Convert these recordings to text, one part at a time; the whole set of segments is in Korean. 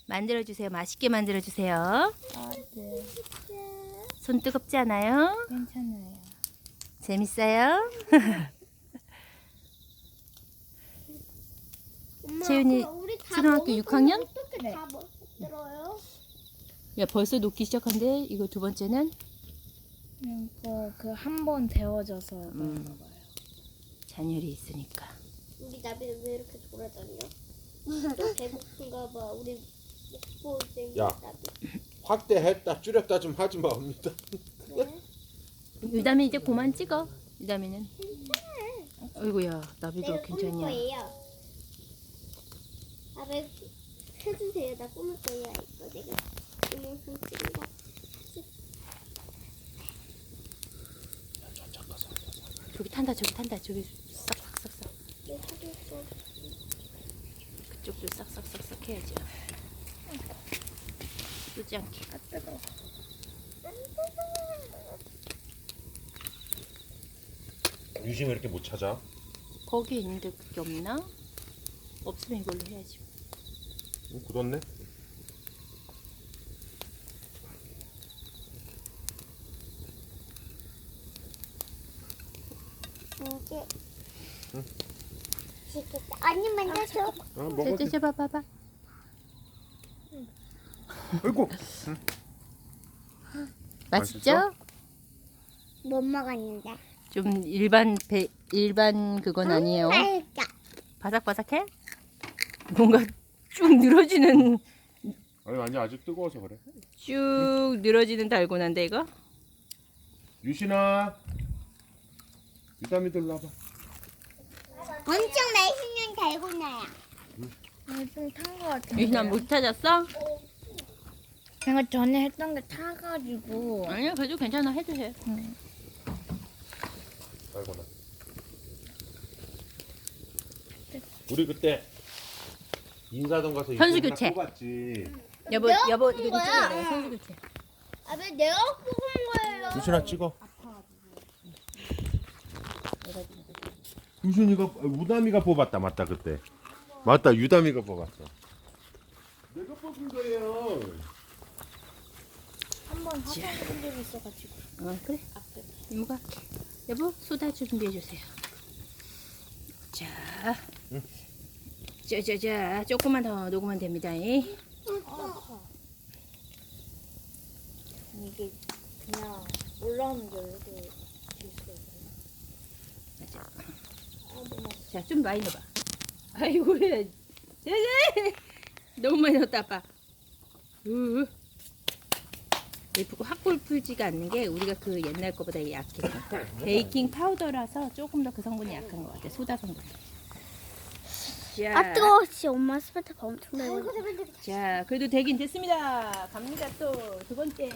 만들어주세요. 맛있게 만들어주세요. 아, 네. 손 뜨겁지 않아요? 괜찮아요. 재밌어요? 엄마, 채윤이 그럼 우리 다 초등학교 먹을 6학년? 거면 어떻게 네. 다 먹들어요? 야, 벌써 녹기 시작한데 이거 두 번째는 이거 그 한 번 데워져서 먹어요. 잔열이 있으니까. 우리 나비는 왜 이렇게 돌아다녀? 너 배고픈가 봐. 우리 목보 생긴 야. 나비. 확대했다 줄였다 좀 하지 마옵니다. 네? 유담이 이제 그만 찍어. 유담이는. 어이구야, 나비도 내가 꾸밀 괜찮냐? 거예요. 나비 해주세요. 나 꾸밀 거예요. 이거 내가 영상 찍은 거. 저기 탄다, 저기 탄다. 저기 싹싹싹싹. 내 해줬어. 그쪽도 싹싹싹싹 해야지. 뜨지 않게. 아, 뜨거워. 유심 왜 이렇게 못 찾아? 거기 있는데 그게 없나? 없으면 이걸로 해야지. 굳었네. 이게 맛있겠다. 아니 만져줘. 먹어. 떼줘봐, 봐봐. 아이고. 맛있죠? 못 먹었는데. 좀 일반 그건 아니에요. 맛있다. 바삭바삭해? 뭔가 쭉 늘어지는 아니 아직 뜨거워서 그래. 쭉 늘어지는 달고나인데 이거? 유신아. 유담이들 와봐. 엄청 맛있는 달고나야. 좀 탄 거 같은데. 유신아 못 찾았어? 제가 전에 했던 게 타가지고. 아니요, 그래도 괜찮아. 해도 돼. 달고나. 우리 그때 인사동 가서 현수 이거 하나 교체. 뽑았지. 여보, 내가 여보 뽑은 이거 거야. 찍어야 돼. 선수 교체. 아, 왜 내가 뽑은 거예요? 유신아 찍어. 유신이가 우담이가 뽑았다 맞다 그때. 맞다 유담이가 뽑았어. 내가 뽑은 거예요. 한 번 하던 적이 있어가지고. 그래. 이모가 할게. 여보, 소다 준비해 주세요. 자, 짜자자, 조금만 더 녹으면 됩니다. 이게 그냥 올라오는 게 이렇게 있어요. 맞아. 자, 좀 많이 넣어봐. 아이고, 왜? 너무 많이 넣었다, 아빠. 확골 풀지가 않는 게 우리가 그 옛날 거보다 약해. 베이킹 파우더라서 조금 더 그 성분이 약한 것 같아. 소다 성분. 자, 아, 뜨거워. 진짜 엄마 스마트폰 엄청 매워. 자, 그래도 되긴 됐습니다. 갑니다 또 두 번째.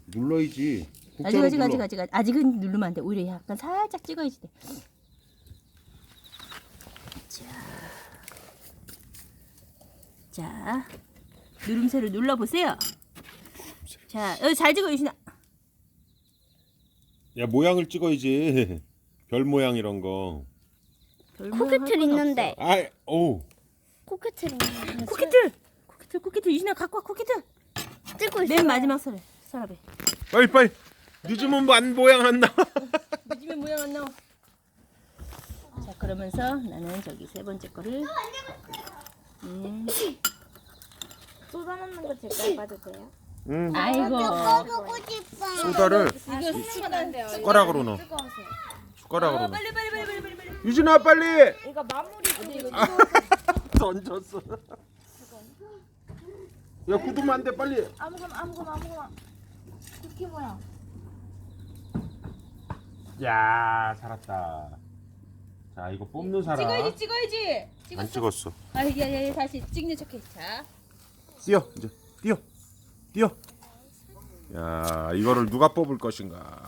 눌러야지. 아직은 누르면 안 돼. 오히려 약간 살짝 찍어야지 돼. 자, 누름새로 눌러보세요. 자, 잘 찍어 유신아. 야 모양을 찍어야지. 별 모양 이런 거. 코끼틀 있는데. 아, 오. 코끼틀 있는데. 코끼틀 유신아 갖고 와 코끼틀. 찍고 있어. 맨 마지막 서랍에. 빨리. 늦으면 뭐 안 모양 안 나. 요즘에 모양 안 나와. 자, 그러면서 나는 저기 세 번째 거를. 쏟아 넣는 거 제가 봐도 돼요? 응. 아이고. 먹어보고 싶어. 소다를 이거 쏟으면 안 돼요. 숟가락으로 넣어. 뜨거워서. 숟가락으로 넣어. 빨리. 유진아 빨리. 이거 마무리. 던졌어. 야 굳으면 안 돼 빨리. 아무거나. 쿠키 모양. 야 살았다. 자 이거 뽑는 사람. 찍어야지. 안 찍었어. 아, 야, 다시 찍는 척해. 자, 뛰어 이제 뛰어. 야 이거를 누가 뽑을 것인가.